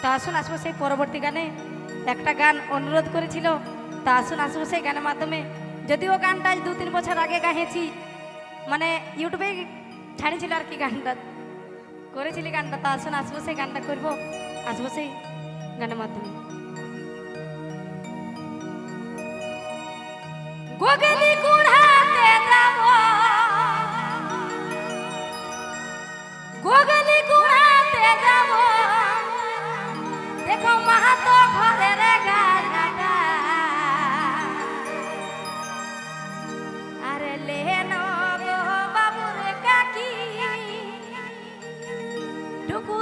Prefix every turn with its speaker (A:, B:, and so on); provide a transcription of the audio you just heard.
A: তো আসুন আসবো সেই পরবর্তী গানে। একটা গান অনুরোধ করেছিল, তা আসুন আসবো সেই গানের মাধ্যমে। যদিও গানটা 2-3 বছর আগে গাইছি, মানে ইউটিউবে ছাড়িয়েছিল আর কি, গানটা করেছিলি গানটা। তা আসুন আসবো সেই গানটা করবো, আসবো সেই গানের মাধ্যমে। গোগলি কুড়াতে যাব, গোগলি কুড়াতে যাব, দেখো মাহাতো ঘরের গাছটা, আরে লেন গো বাবুর কাকি টুকু